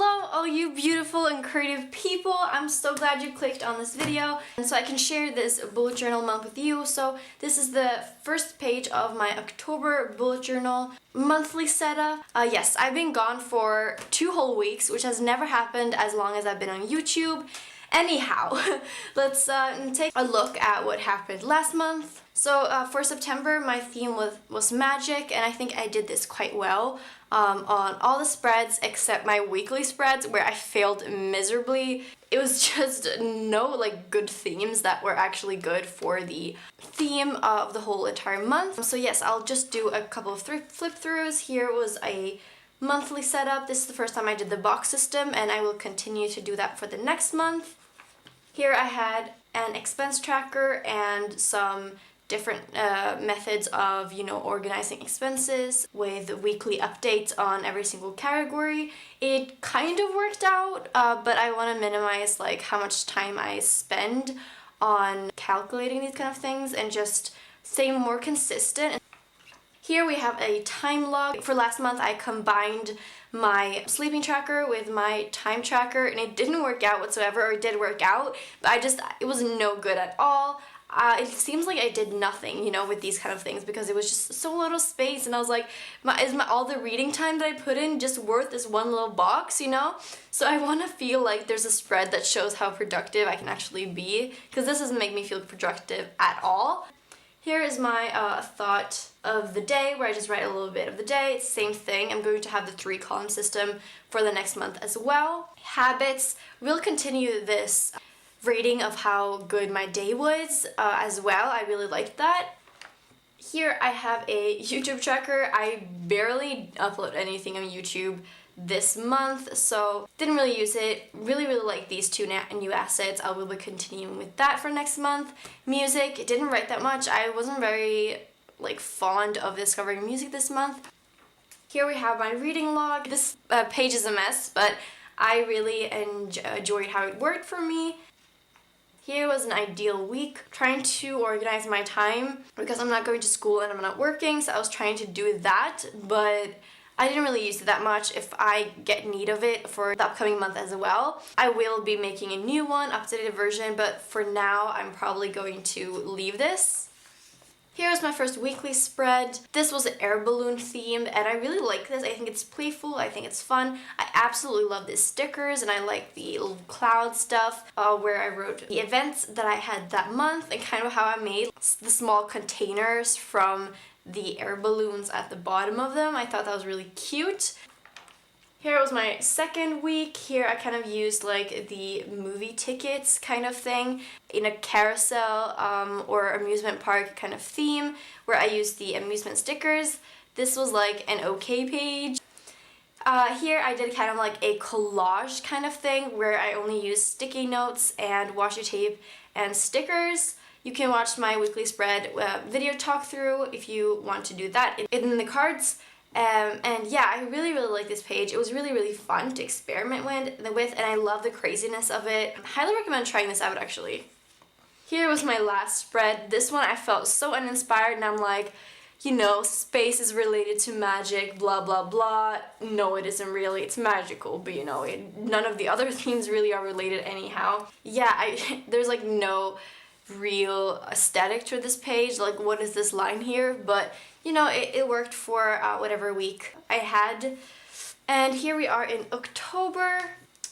Hello all you beautiful and creative people. I'm so glad you clicked on this video and so I can share this bullet journal month with you. So this is the first page of my October bullet journal monthly setup. Yes, I've been gone for 2 whole weeks, which has never happened as long as I've been on YouTube. Anyhow, let's take a look at what happened last month. So for September, my theme was magic, and I think I did this quite well on all the spreads except my weekly spreads where I failed miserably. It was just no good themes that were actually good for the theme of the whole entire month. So yes, I'll just do a couple of flip throughs. Here was a monthly setup. This is the first time I did the box system, and I will continue to do that for the next month. Here I had an expense tracker and some different methods of, organizing expenses with weekly updates on every single category. It kind of worked out, but I want to minimize how much time I spend on calculating these kind of things and just stay more consistent. Here we have a time log. For last month, I combined my sleeping tracker with my time tracker, and it didn't work out whatsoever, or it did work out, but it was no good at all. It seems like I did nothing, with these kind of things because it was just so little space, and I was like, is all the reading time that I put in just worth this one little box, So I want to feel like there's a spread that shows how productive I can actually be, because this doesn't make me feel productive at all. Here is my thought of the day, where I just write a little bit of the day. It's the same thing. I'm going to have the 3-column system for the next month as well. Habits, we'll continue this rating of how good my day was as well. I really liked that. Here I have a YouTube tracker. I barely upload anything on YouTube this month, so didn't really use it. Really like these 2 new assets. I will be continuing with that for next month. Music, didn't write that much. I wasn't very fond of discovering music this month. Here we have my reading log. This page is a mess, but I really enjoyed how it worked for me. Here was an ideal week, trying to organize my time because I'm not going to school and I'm not working, so I was trying to do that, but I didn't really use it that much. If I get need of it for the upcoming month as well, I will be making a new one, updated version, but for now I'm probably going to leave this. Here's my first weekly spread. This was an air balloon themed, and I really like this. I think it's playful, I think it's fun. I absolutely love the stickers, and I like the little cloud stuff where I wrote the events that I had that month and kind of how I made the small containers from the air balloons at the bottom of them. I thought that was really cute. Here was my second week. Here I kind of used the movie tickets kind of thing in a carousel or amusement park kind of theme where I used the amusement stickers. This was an okay page. Here I did kind of a collage kind of thing where I only used sticky notes and washi tape and stickers. You can watch my weekly spread video talk through if you want to do that in the cards. And yeah, I really like this page. It was really fun to experiment with, and I love the craziness of it. I highly recommend trying this out actually. Here was my last spread. This one I felt so uninspired, and I'm like, space is related to magic, blah blah blah. No, it isn't really. It's magical, but none of the other themes really are related anyhow. Yeah, there's no real aesthetic to this page, what is this line here, but it worked for whatever week I had. And here we are in October.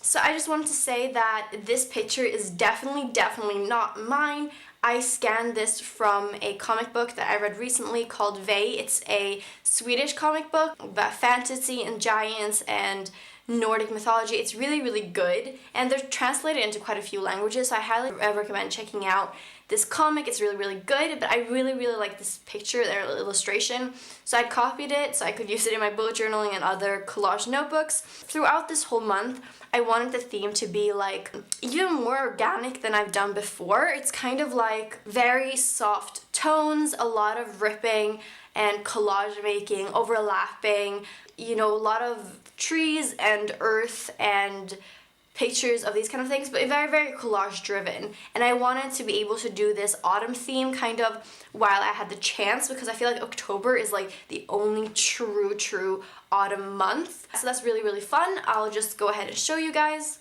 So I just wanted to say that this picture is definitely not mine. I scanned this from a comic book that I read recently called Vey. It's a Swedish comic book about fantasy and giants and Nordic mythology. It's really good, and they're translated into quite a few languages, so I highly recommend checking out this comic. It's really good, but I really like this picture, their illustration, so I copied it so I could use it in my bullet journaling and other collage notebooks. Throughout this whole month, I wanted the theme to be even more organic than I've done before. It's kind of very soft tones, a lot of ripping and collage making, overlapping, a lot of trees and earth and pictures of these kind of things, but very, very collage driven. And I wanted to be able to do this autumn theme kind of while I had the chance, because I feel like October is like the only true autumn month. So that's really, really fun. I'll just go ahead and show you guys.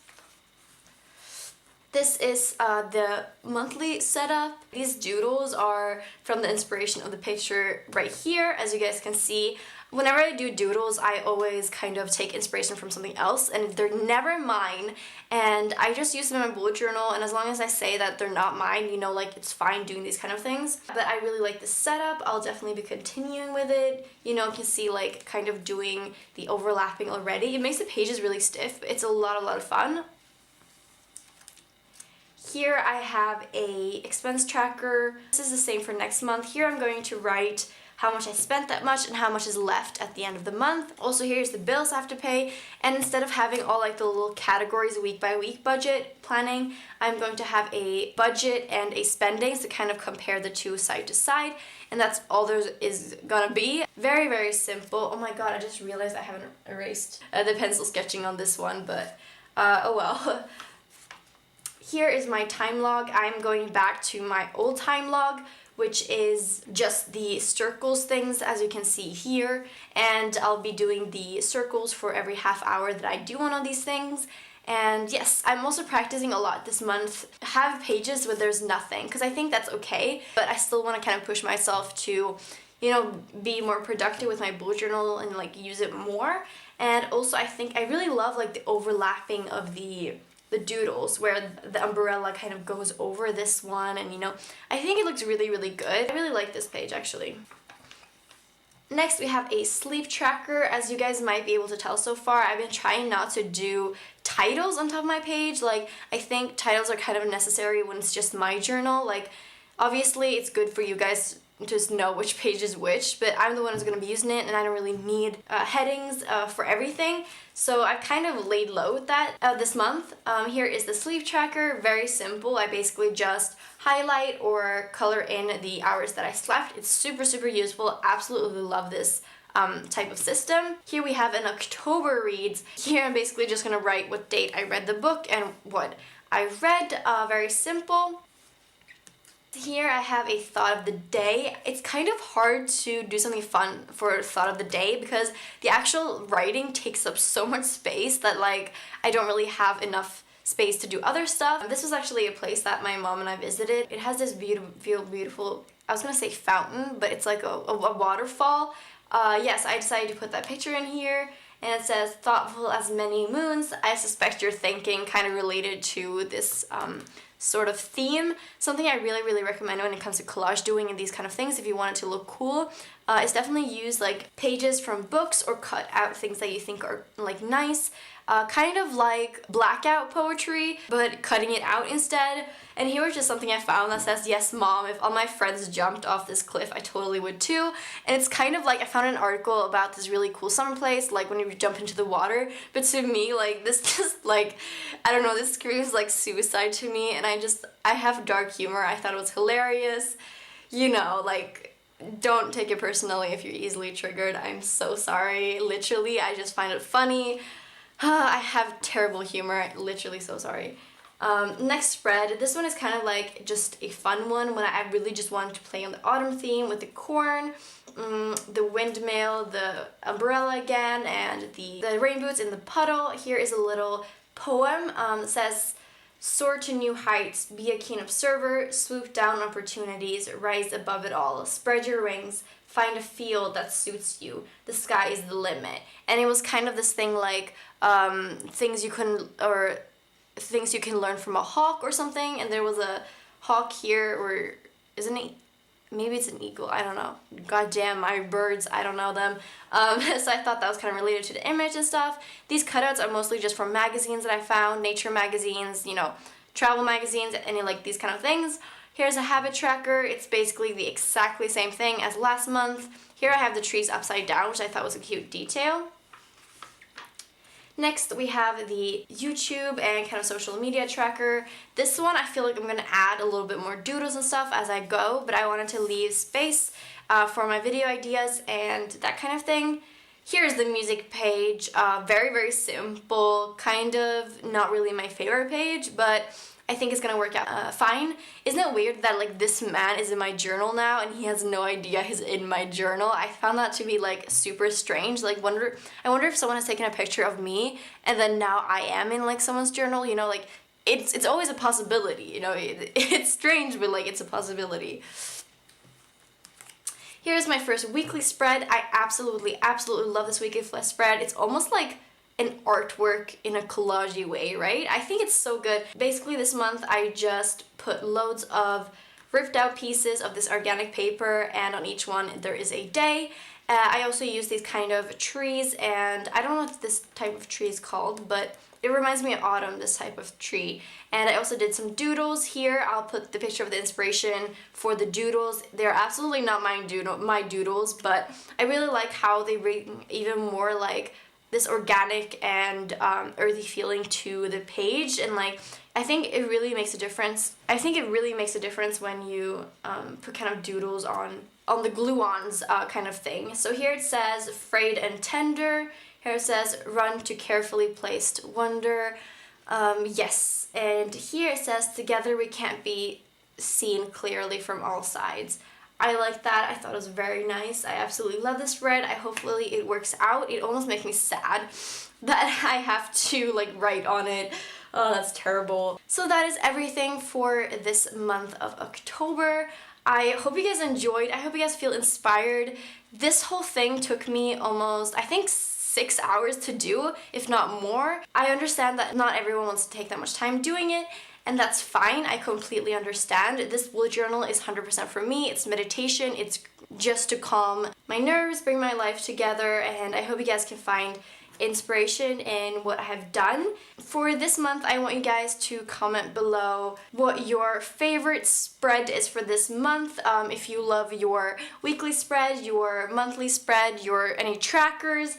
This is the monthly setup. These doodles are from the inspiration of the picture right here. As you guys can see, whenever I do doodles, I always kind of take inspiration from something else, and they're never mine, and I just use them in my bullet journal, and as long as I say that they're not mine, you know, like, it's fine doing these kind of things. But I really like this setup. I'll definitely be continuing with it. You know, you can see, like, kind of doing the overlapping already. It makes the pages really stiff, but it's a lot of fun. Here I have a expense tracker. This is the same for next month. Here I'm going to write how much I spent that much and how much is left at the end of the month. Also, here's the bills I have to pay, and instead of having all like the little categories week by week budget planning, I'm going to have a budget and a spendings to kind of compare the two side to side, and that's all there is gonna be. Very, very simple. Oh my god, I just realized I haven't erased the pencil sketching on this one, but oh well. Here is my time log. I'm going back to my old time log, which is just the circles things, as you can see here, and I'll be doing the circles for every half hour that I do one of these things. And yes, I'm also practicing a lot this month. Have pages where there's nothing, because I think that's okay, but I still want to kind of push myself to, you know, be more productive with my bullet journal and like use it more. And also I think I really love like the overlapping of the doodles, where the umbrella kind of goes over this one, and you know, I think it looks really, really good. I really like this page actually. Next we have a sleep tracker. As you guys might be able to tell so far, I've been trying not to do titles on top of my page. Like, I think titles are kind of necessary when it's just my journal. Like, obviously it's good for you guys just know which page is which, but I'm the one who's going to be using it, and I don't really need headings for everything, so I kind of laid low with that this month. Here is the sleep tracker. Very simple. I basically just highlight or color in the hours that I slept. It's super, super useful. Absolutely love this type of system. Here we have an October reads. Here I'm basically just going to write what date I read the book and what I read. Very simple. Here I have a thought of the day. It's kind of hard to do something fun for a thought of the day because the actual writing takes up so much space that like I don't really have enough space to do other stuff. This was actually a place that my mom and I visited. It has this beautiful, I was gonna say fountain, but it's like a waterfall. Yes, I decided to put that picture in here, and it says, thoughtful as many moons. I suspect you're thinking kind of related to this sort of theme. Something I really, really recommend when it comes to collage doing and these kind of things, if you want it to look cool, is definitely use like pages from books or cut out things that you think are like nice. Kind of like blackout poetry, but cutting it out instead. And here was just something I found that says, yes mom, if all my friends jumped off this cliff, I totally would too. And it's kind of like, I found an article about this really cool summer place, like when you jump into the water, but to me, like, this just like, I don't know, this screams like suicide to me, and I have dark humor. I thought it was hilarious. You know, like, don't take it personally if you're easily triggered. I'm so sorry. Literally, I just find it funny. I have terrible humor, literally so sorry. Next spread, this one is kind of like just a fun one when I really just wanted to play on the autumn theme with the corn, the windmill, the umbrella again, and the rain boots in the puddle. Here is a little poem that says, soar to new heights, be a keen observer, swoop down opportunities, rise above it all, spread your wings, find a field that suits you, the sky is the limit. And it was kind of this thing like things you can learn from a hawk or something, and there was a hawk here, or isn't it? Maybe it's an eagle, I don't know. God damn, my birds, I don't know them. So I thought that was kind of related to the image and stuff. These cutouts are mostly just from magazines that I found, nature magazines, you know, travel magazines, any like these kind of things. Here's a habit tracker. It's basically the exactly same thing as last month. Here I have the trees upside down, which I thought was a cute detail. Next, we have the YouTube and kind of social media tracker. This one, I feel like I'm going to add a little bit more doodles and stuff as I go, but I wanted to leave space for my video ideas and that kind of thing. Here's the music page. Very, very simple, kind of not really my favorite page, but I think it's gonna work out fine. Isn't it weird that like this man is in my journal now and he has no idea he's in my journal? I found that to be like super strange. Like I wonder if someone has taken a picture of me and then now I am in like someone's journal, you know, like it's always a possibility, you know. It's strange, but like it's a possibility. Here's my first weekly spread. I absolutely love this weekly spread. It's almost like an artwork in a collagey way, right? I think it's so good. Basically this month I just put loads of ripped out pieces of this organic paper, and on each one there is a day. I also use these kind of trees, and I don't know what this type of tree is called, but it reminds me of autumn, this type of tree. And I also did some doodles here. I'll put the picture of the inspiration for the doodles. They're absolutely not my doodles, but I really like how they bring even more like this organic and earthy feeling to the page, and like I think it really makes a difference. I think it really makes a difference when you put kind of doodles on the glue-ons kind of thing. So here it says frayed and tender. Here it says run to carefully placed wonder. Yes, and here it says together we can't be seen clearly from all sides. I like that. I thought it was very nice. I absolutely love this spread. Hopefully it works out. It almost makes me sad that I have to like write on it. Oh, that's terrible. So that is everything for this month of October. I hope you guys enjoyed. I hope you guys feel inspired. This whole thing took me almost, I think, 6 hours to do, if not more. I understand that not everyone wants to take that much time doing it, and that's fine. I completely understand. This bullet journal is 100% for me. It's meditation. It's just to calm my nerves, bring my life together, and I hope you guys can find inspiration in what I have done. For this month, I want you guys to comment below what your favorite spread is for this month. If you love your weekly spread, your monthly spread, any trackers,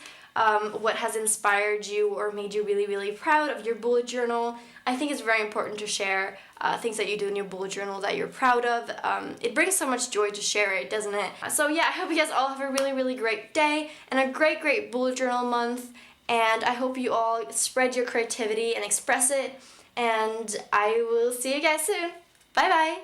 what has inspired you or made you really, really proud of your bullet journal. I think it's very important to share things that you do in your bullet journal that you're proud of. It brings so much joy to share it, doesn't it? So yeah, I hope you guys all have a really, really great day and a great, great bullet journal month. And I hope you all spread your creativity and express it. And I will see you guys soon. Bye bye.